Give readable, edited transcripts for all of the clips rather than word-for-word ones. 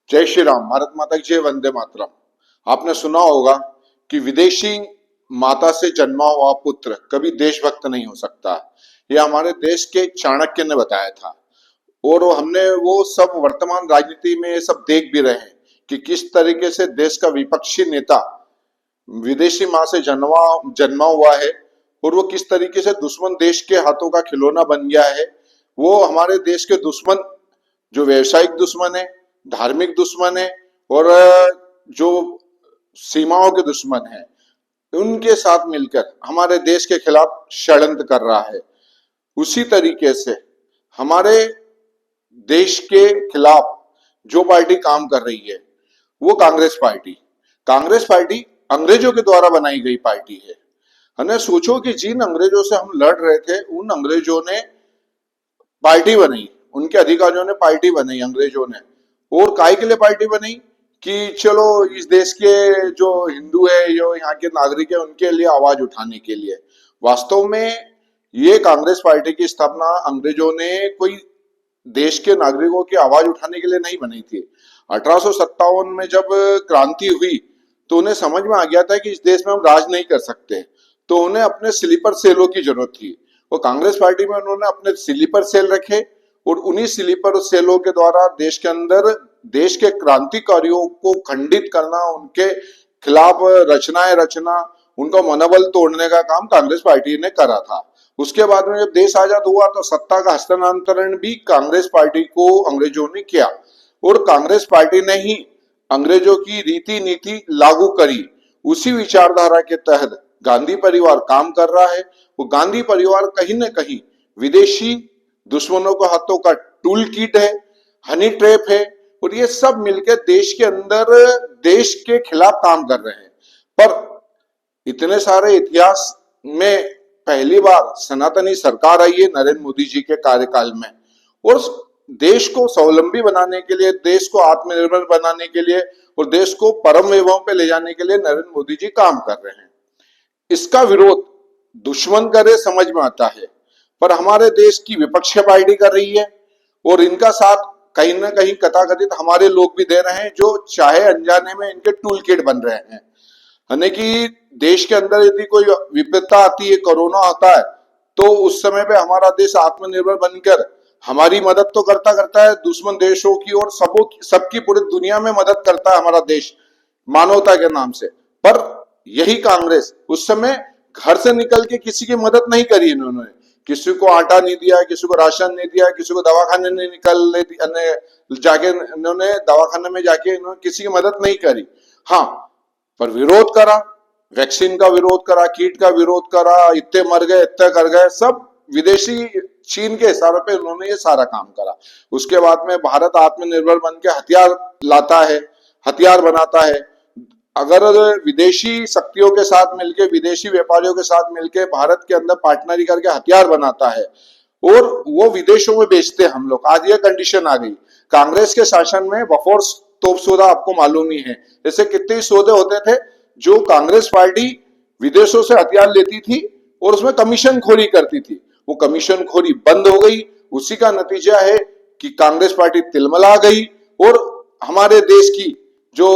जय श्री राम। भारत माता की जय। वंदे मातरम। आपने सुना होगा कि विदेशी माता से जन्मा हुआ पुत्र कभी देशभक्त नहीं हो सकता। यह हमारे देश के चाणक्य ने बताया था। और हमने वो सब वर्तमान राजनीति में ये सब देख भी रहे हैं कि किस तरीके से देश का विपक्षी नेता विदेशी माँ से जन्मा जन्मा हुआ है और वो किस तरीके से दुश्मन देश के हाथों का खिलौना बन गया है। वो हमारे देश के दुश्मन, जो व्यवसायिक दुश्मन है, धार्मिक दुश्मन है और जो सीमाओं के दुश्मन है, उनके साथ मिलकर हमारे देश के खिलाफ षड्यंत्र कर रहा है। उसी तरीके से हमारे देश के खिलाफ जो पार्टी काम कर रही है वो कांग्रेस पार्टी अंग्रेजों के द्वारा बनाई गई पार्टी है। हमें सोचो कि जिन अंग्रेजों से हम लड़ रहे थे उन अंग्रेजों ने पार्टी बनाई, उनके अधिकारियों ने पार्टी बनाई अंग्रेजों ने। और काय के लिए पार्टी बनाई कि चलो इस देश के जो हिंदू है, जो यहाँ के नागरिक है, उनके लिए आवाज उठाने के लिए। वास्तव में ये कांग्रेस पार्टी की स्थापना अंग्रेजों ने कोई देश के नागरिकों की आवाज उठाने के लिए नहीं बनाई थी। 1857 में जब क्रांति हुई तो उन्हें समझ में आ गया था कि इस देश में हम राज नहीं कर सकते, तो उन्हें अपने स्लीपर सेलों की जरूरत थी। और कांग्रेस पार्टी में उन्होंने अपने स्लीपर सेल रखे और उन्हीं स्लीपर सेलों के द्वारा देश के अंदर देश के क्रांतिकारियों को खंडित करना, उनके खिलाफ रचनाएं रचना, उनका मनोबल तोड़ने का काम कांग्रेस पार्टी ने करा था। उसके बाद में जब देश आजाद हुआ तो सत्ता का हस्तांतरण भी कांग्रेस पार्टी को अंग्रेजों ने किया और कांग्रेस पार्टी ने ही अंग्रेजों की रीति नीति लागू करी। उसी विचारधारा के तहत गांधी परिवार काम कर रहा है। वो गांधी परिवार कहीं न कहीं विदेशी दुश्मनों के हाथों का टूल किट है, हनी ट्रैप है और ये सब मिलकर देश के अंदर देश के खिलाफ काम कर रहे हैं। पर इतने सारे इतिहास में पहली बार सनातनी सरकार आई है नरेंद्र मोदी जी के कार्यकाल में, और देश को स्वावलंबी बनाने के लिए, देश को आत्मनिर्भर बनाने के लिए और देश को परम वैभव पे ले जाने के लिए नरेंद्र मोदी जी काम कर रहे हैं। इसका विरोध दुश्मन करे समझ में आता है, पर हमारे देश की विपक्षी पार्टी कर रही है और इनका साथ कहीं ना कहीं कथाकथित हमारे लोग भी दे रहे हैं, जो चाहे अनजाने में इनके टूल किट बन रहे हैं। यानी कि देश के अंदर यदि कोई विपत्ता आती है, कोरोना आता है, तो उस समय पे हमारा देश आत्मनिर्भर बनकर हमारी मदद तो करता है दुश्मन देशों की, और सबकी पूरी दुनिया में मदद करता है हमारा देश मानवता के नाम से। पर यही कांग्रेस उस समय घर से निकल के किसी की मदद नहीं करी इन्होंने। किसी को आटा नहीं दिया, किसी को राशन नहीं दिया, किसी को दवाखाने नहीं जाके इन्होंने दवाखाने में जाके इन्होंने किसी की मदद नहीं करी। हाँ, पर विरोध करा, वैक्सीन का विरोध करा, किट का विरोध करा, इतने मर गए, इतने कर गए, सब विदेशी चीन के इशारों पे उन्होंने ये सारा काम करा। उसके बाद में भारत आत्मनिर्भर बन के हथियार लाता है, हथियार बनाता है। अगर विदेशी शक्तियों के साथ मिलके, विदेशी व्यापारियों के साथ मिलके भारत के अंदर पार्टनरी करके हथियार बनाता है और वो विदेशों में बेचते हैं हम लोग। आज ये कंडीशन आ गई। कांग्रेस के शासन में बफोर्स तोप सौदा आपको मालूम ही है, जैसे कितने सौदे होते थे जो कांग्रेस पार्टी विदेशों से हथियार लेती थी और उसमें कमीशन खोरी करती थी। वो कमीशन खोरी बंद हो गई। उसी का नतीजा है कि कांग्रेस पार्टी तिलमिला गई और हमारे देश की जो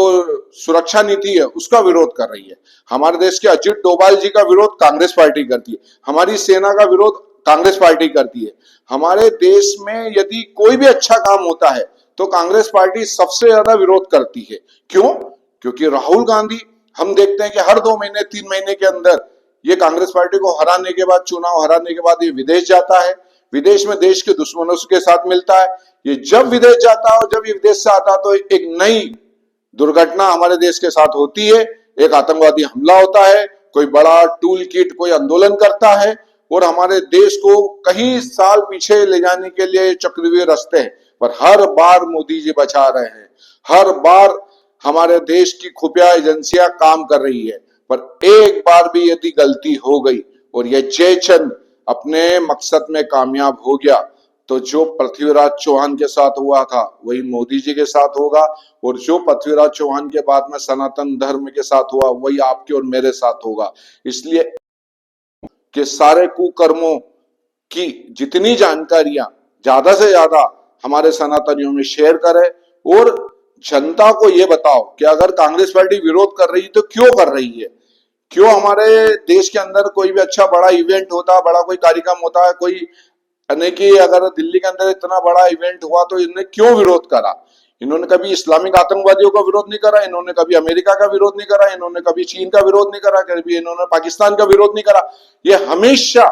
सुरक्षा नीति है उसका विरोध कर रही है। हमारे देश के अजित डोभाल जी का विरोध कांग्रेस पार्टी करती है, हमारी सेना का विरोध कांग्रेस पार्टी करती है। हमारे देश में यदि कोई भी अच्छा काम होता है तो कांग्रेस पार्टी सबसे ज्यादा विरोध करती है। क्यों? क्योंकि राहुल गांधी, हम देखते हैं कि हर 2 महीने 3 महीने के अंदर ये कांग्रेस पार्टी को हराने के बाद, चुनाव हराने के बाद ये विदेश जाता है। विदेश में देश के दुश्मनों के साथ मिलता है। ये जब विदेश जाता है और जब ये विदेश से आता है तो एक नई दुर्घटना हमारे देश के साथ होती है। एक आतंकवादी हमला होता है, कोई बड़ा टूल किट, कोई आंदोलन करता है और हमारे देश को कई साल पीछे ले जाने के लिए चक्रव्यूह रचते हैं। पर हर बार मोदी जी बचा रहे हैं, हर बार हमारे देश की खुफिया एजेंसियां काम कर रही है। पर एक बार भी यदि गलती हो गई और यह जयचंद अपने मकसद में कामयाब हो गया तो जो पृथ्वीराज चौहान के साथ हुआ था वही मोदी जी के साथ होगा, और जो पृथ्वीराज चौहान के बाद में सनातन धर्म के साथ हुआ वही आपके और मेरे साथ होगा। इसलिए कि सारे कुकर्मों की जितनी जानकारियां ज्यादा से ज्यादा हमारे सनातनियों में शेयर करें और जनता को ये बताओ कि अगर कांग्रेस पार्टी विरोध कर रही है तो क्यों कर रही है? क्यों हमारे देश के अंदर कोई भी अच्छा बड़ा इवेंट होता, बड़ा कोई कार्यक्रम होता है, कोई यानी कि अगर दिल्ली के अंदर इतना बड़ा इवेंट हुआ तो इन्होंने क्यों विरोध करा? इन्होंने कभी इस्लामिक आतंकवादियों का विरोध नहीं करा, इन्होंने कभी अमेरिका का विरोध नहीं करा, इन्होंने कभी चीन का विरोध नहीं करा, कभी इन्होंने पाकिस्तान का विरोध नहीं करा। ये हमेशा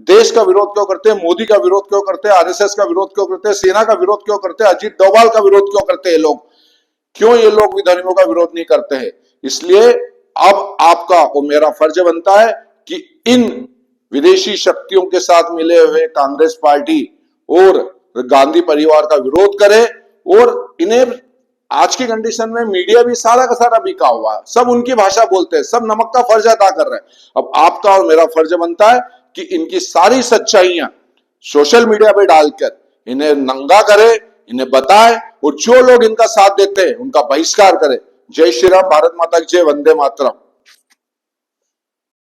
देश का विरोध क्यों करते हैं? मोदी का विरोध क्यों करते हैं? आरएसएस का विरोध क्यों करते हैं? सेना का विरोध क्यों करते हैं? अजीत डोभाल का विरोध क्यों करते हैं लोग? क्यों ये लोग विधर्मियों का विरोध नहीं करते हैं? इसलिए अब आपका और मेरा फर्ज बनता है कि इन विदेशी शक्तियों के साथ मिले हुए कांग्रेस पार्टी और गांधी परिवार का विरोध करे। और इन्हें आज की कंडीशन में मीडिया भी सारा का सारा बिका हुआ है, सब उनकी भाषा बोलते हैं, सब नमक का फर्ज अदा कर रहे हैं। अब आपका और मेरा फर्ज बनता है कि इनकी सारी सच्चाइयां सोशल मीडिया पे डालकर इन्हें नंगा करे, इन्हें बताए, और जो लोग इनका साथ देते हैं उनका बहिष्कार करे। जय श्री राम, भारत माता की जय, वंदे मातरम।